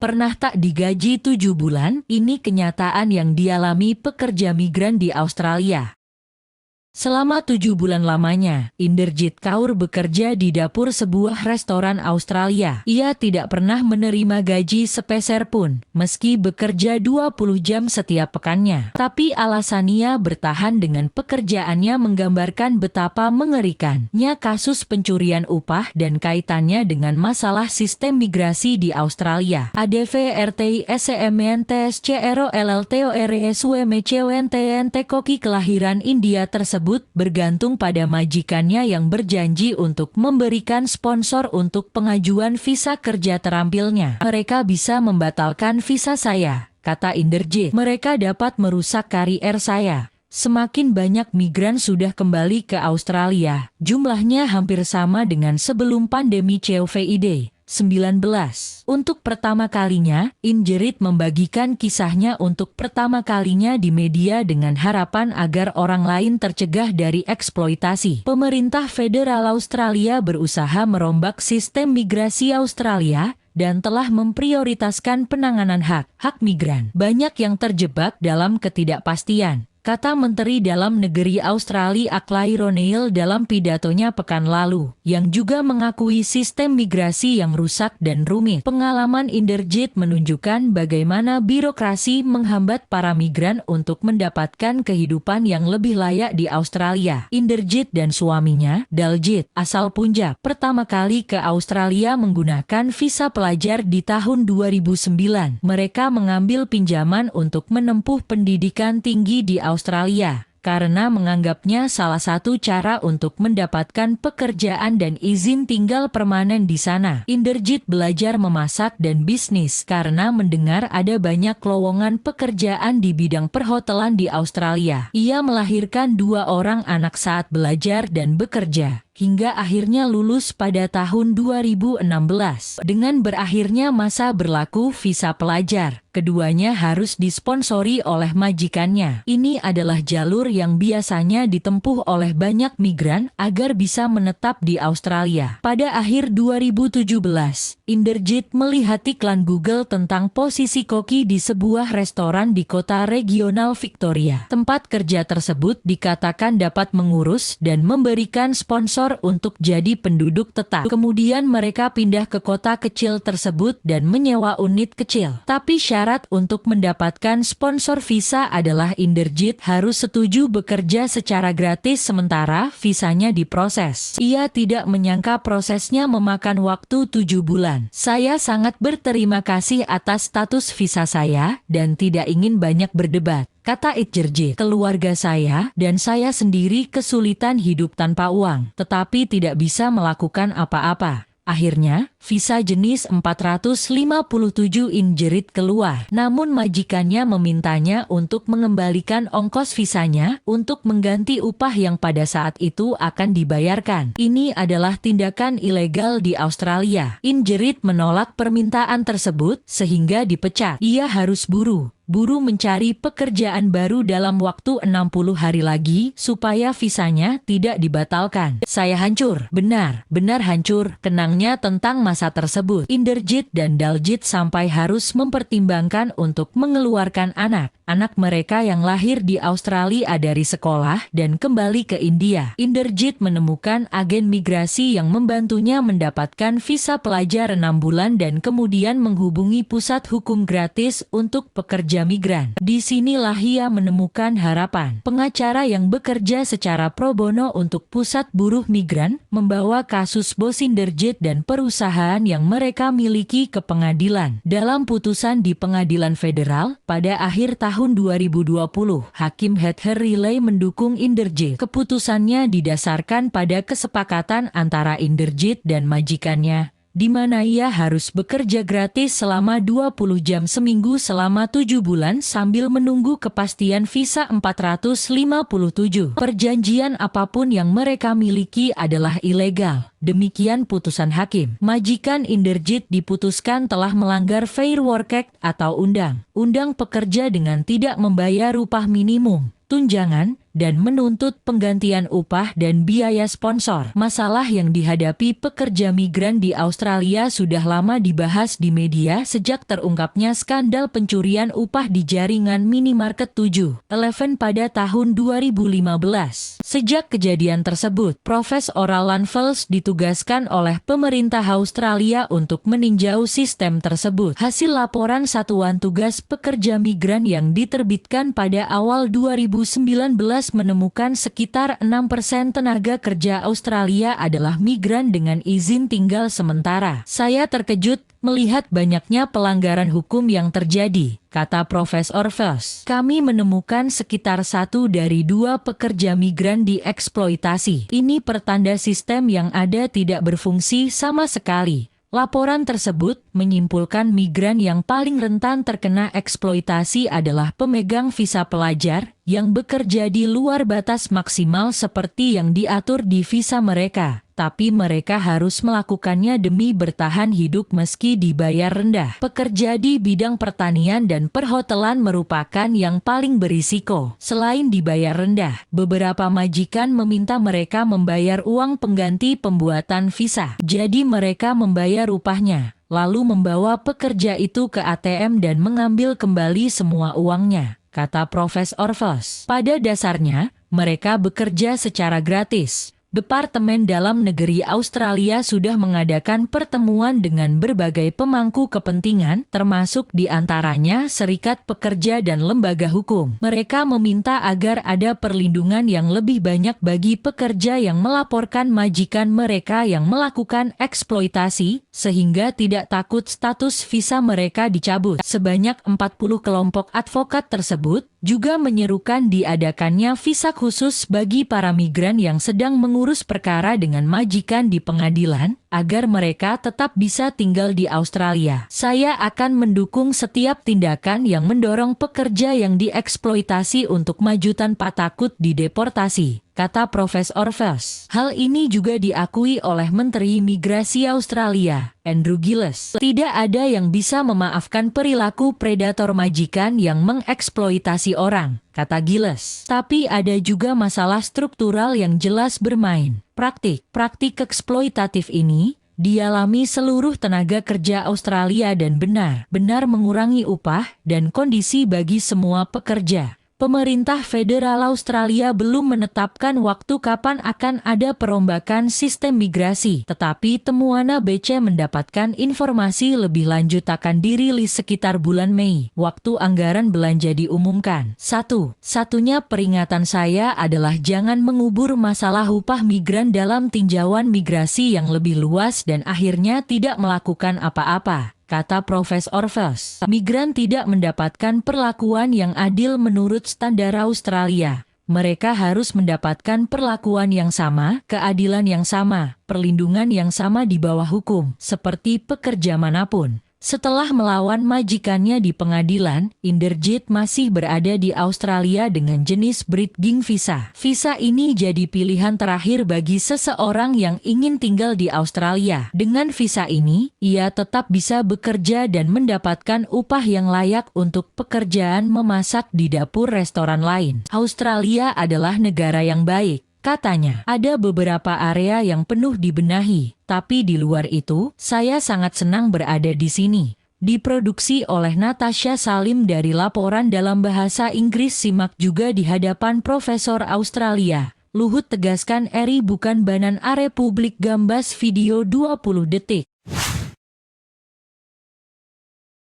Pernah tak digaji 7 bulan? Ini kenyataan yang dialami pekerja migran di Australia. Selama 7 bulan lamanya, Inderjit Kaur bekerja di dapur sebuah restoran Australia. Ia tidak pernah menerima gaji sepeser pun, meski bekerja 20 jam setiap pekannya. Tapi alasannya bertahan dengan pekerjaannya menggambarkan betapa mengerikannya kasus pencurian upah dan kaitannya dengan masalah sistem migrasi di Australia. ADVRTISEMNTSCROLLTORSUMCWNTNT Koki kelahiran India tersebut bergantung pada majikannya yang berjanji untuk memberikan sponsor untuk pengajuan visa kerja terampilnya. Mereka bisa membatalkan visa saya, kata Inderjit. Mereka dapat merusak karier saya. Semakin banyak migran sudah kembali ke Australia. Jumlahnya hampir sama dengan sebelum pandemi COVID-19. Untuk pertama kalinya, Inderjit membagikan kisahnya untuk pertama kalinya di media dengan harapan agar orang lain tercegah dari eksploitasi. Pemerintah federal Australia berusaha merombak sistem migrasi Australia dan telah memprioritaskan penanganan hak migran. Banyak yang terjebak dalam ketidakpastian, kata Menteri Dalam Negeri Australia Claire O'Neil dalam pidatonya pekan lalu, yang juga mengakui sistem migrasi yang rusak dan rumit. Pengalaman Inderjit menunjukkan bagaimana birokrasi menghambat para migran untuk mendapatkan kehidupan yang lebih layak di Australia. Inderjit dan suaminya, Daljit, asal Punjab, pertama kali ke Australia menggunakan visa pelajar di tahun 2009. Mereka mengambil pinjaman untuk menempuh pendidikan tinggi di Australia, karena menganggapnya salah satu cara untuk mendapatkan pekerjaan dan izin tinggal permanen di sana. Inderjit belajar memasak dan bisnis karena mendengar ada banyak lowongan pekerjaan di bidang perhotelan di Australia. Ia melahirkan 2 orang anak saat belajar dan bekerja, hingga akhirnya lulus pada tahun 2016. Dengan berakhirnya masa berlaku visa pelajar, keduanya harus disponsori oleh majikannya. Ini adalah jalur yang biasanya ditempuh oleh banyak migran agar bisa menetap di Australia. Pada akhir 2017, Inderjit melihat iklan Google tentang posisi koki di sebuah restoran di kota regional Victoria. Tempat kerja tersebut dikatakan dapat mengurus dan memberikan sponsor untuk jadi penduduk tetap. Kemudian mereka pindah ke kota kecil tersebut dan menyewa unit kecil. Tapi syarat untuk mendapatkan sponsor visa adalah Inderjit harus setuju bekerja secara gratis sementara visanya diproses. Ia tidak menyangka prosesnya memakan waktu 7 bulan. Saya sangat berterima kasih atas status visa saya dan tidak ingin banyak berdebat, kata Inderjit. Keluarga saya dan saya sendiri kesulitan hidup tanpa uang, tetapi tidak bisa melakukan apa-apa. Akhirnya, visa jenis 457 Inderjit keluar. Namun majikannya memintanya untuk mengembalikan ongkos visanya untuk mengganti upah yang pada saat itu akan dibayarkan. Ini adalah tindakan ilegal di Australia. Inderjit menolak permintaan tersebut sehingga dipecat. Ia harus buru mencari pekerjaan baru dalam waktu 60 hari lagi supaya visanya tidak dibatalkan. Saya hancur, benar-benar hancur, kenangnya tentang masa tersebut. Inderjit dan Daljit sampai harus mempertimbangkan untuk mengeluarkan anak mereka yang lahir di Australia dari sekolah dan kembali ke India. Inderjit menemukan agen migrasi yang membantunya mendapatkan visa pelajar 6 bulan dan kemudian menghubungi pusat hukum gratis untuk pekerja migran. Disinilah ia menemukan harapan. Pengacara yang bekerja secara pro bono untuk pusat buruh migran membawa kasus bos Inderjit dan perusahaan yang mereka miliki ke pengadilan. Dalam putusan di pengadilan federal pada akhir tahun 2020, Hakim Heather Riley mendukung Inderjit. Keputusannya didasarkan pada kesepakatan antara Inderjit dan majikannya, di mana ia harus bekerja gratis selama 20 jam seminggu selama 7 bulan sambil menunggu kepastian visa 457. Perjanjian apapun yang mereka miliki adalah ilegal. Demikian putusan hakim. Majikan Inderjit diputuskan telah melanggar Fair Work Act atau undang-undang pekerja dengan tidak membayar upah minimum, tunjangan, dan menuntut penggantian upah dan biaya sponsor. Masalah yang dihadapi pekerja migran di Australia sudah lama dibahas di media sejak terungkapnya skandal pencurian upah di jaringan minimarket 7-Eleven pada tahun 2015. Sejak kejadian tersebut, Profesor Alan Fels ditugaskan oleh pemerintah Australia untuk meninjau sistem tersebut. Hasil laporan Satuan Tugas Pekerja Migran yang diterbitkan pada awal 2019 menemukan sekitar 6% tenaga kerja Australia adalah migran dengan izin tinggal sementara. Saya terkejut melihat banyaknya pelanggaran hukum yang terjadi, kata Profesor Fels. Kami menemukan sekitar 1 dari 2 pekerja migran dieksploitasi. Ini pertanda sistem yang ada tidak berfungsi sama sekali. Laporan tersebut menyimpulkan migran yang paling rentan terkena eksploitasi adalah pemegang visa pelajar yang bekerja di luar batas maksimal seperti yang diatur di visa mereka, tapi mereka harus melakukannya demi bertahan hidup meski dibayar rendah. Pekerja di bidang pertanian dan perhotelan merupakan yang paling berisiko. Selain dibayar rendah, beberapa majikan meminta mereka membayar uang pengganti pembuatan visa. Jadi mereka membayar upahnya, lalu membawa pekerja itu ke ATM dan mengambil kembali semua uangnya, kata Profesor Fels. Pada dasarnya, mereka bekerja secara gratis. Departemen Dalam Negeri Australia sudah mengadakan pertemuan dengan berbagai pemangku kepentingan, termasuk di antaranya Serikat Pekerja dan lembaga hukum. Mereka meminta agar ada perlindungan yang lebih banyak bagi pekerja yang melaporkan majikan mereka yang melakukan eksploitasi, sehingga tidak takut status visa mereka dicabut. Sebanyak 40 kelompok advokat tersebut juga menyerukan diadakannya visa khusus bagi para migran yang sedang mengurus perkara dengan majikan di pengadilan, agar mereka tetap bisa tinggal di Australia. Saya akan mendukung setiap tindakan yang mendorong pekerja yang dieksploitasi untuk maju tanpa takut dideportasi, kata Profesor Fels. Hal ini juga diakui oleh Menteri Migrasi Australia, Andrew Gilles. Tidak ada yang bisa memaafkan perilaku predator majikan yang mengeksploitasi orang, kata Gilles. Tapi ada juga masalah struktural yang jelas bermain. Praktik eksploitatif ini dialami seluruh tenaga kerja Australia dan benar-benar mengurangi upah dan kondisi bagi semua pekerja. Pemerintah Federal Australia belum menetapkan waktu kapan akan ada perombakan sistem migrasi, tetapi temuan ABC mendapatkan informasi lebih lanjut akan dirilis sekitar bulan Mei, waktu anggaran belanja diumumkan. Satu-satunya peringatan saya adalah jangan mengubur masalah upah migran dalam tinjauan migrasi yang lebih luas dan akhirnya tidak melakukan apa-apa, kata Profesor Fels. Migran tidak mendapatkan perlakuan yang adil menurut standar Australia. Mereka harus mendapatkan perlakuan yang sama, keadilan yang sama, perlindungan yang sama di bawah hukum, seperti pekerja manapun. Setelah melawan majikannya di pengadilan, Inderjit masih berada di Australia dengan jenis bridging visa. Visa ini jadi pilihan terakhir bagi seseorang yang ingin tinggal di Australia. Dengan visa ini, ia tetap bisa bekerja dan mendapatkan upah yang layak untuk pekerjaan memasak di dapur restoran lain. Australia adalah negara yang baik, katanya. Ada beberapa area yang penuh dibenahi, tapi di luar itu, saya sangat senang berada di sini. Diproduksi oleh Natasha Salim dari Laporan dalam Bahasa Inggris. Simak juga di hadapan Profesor Australia. Luhut tegaskan Eri bukan banan Republik Gambas. Video 20 detik.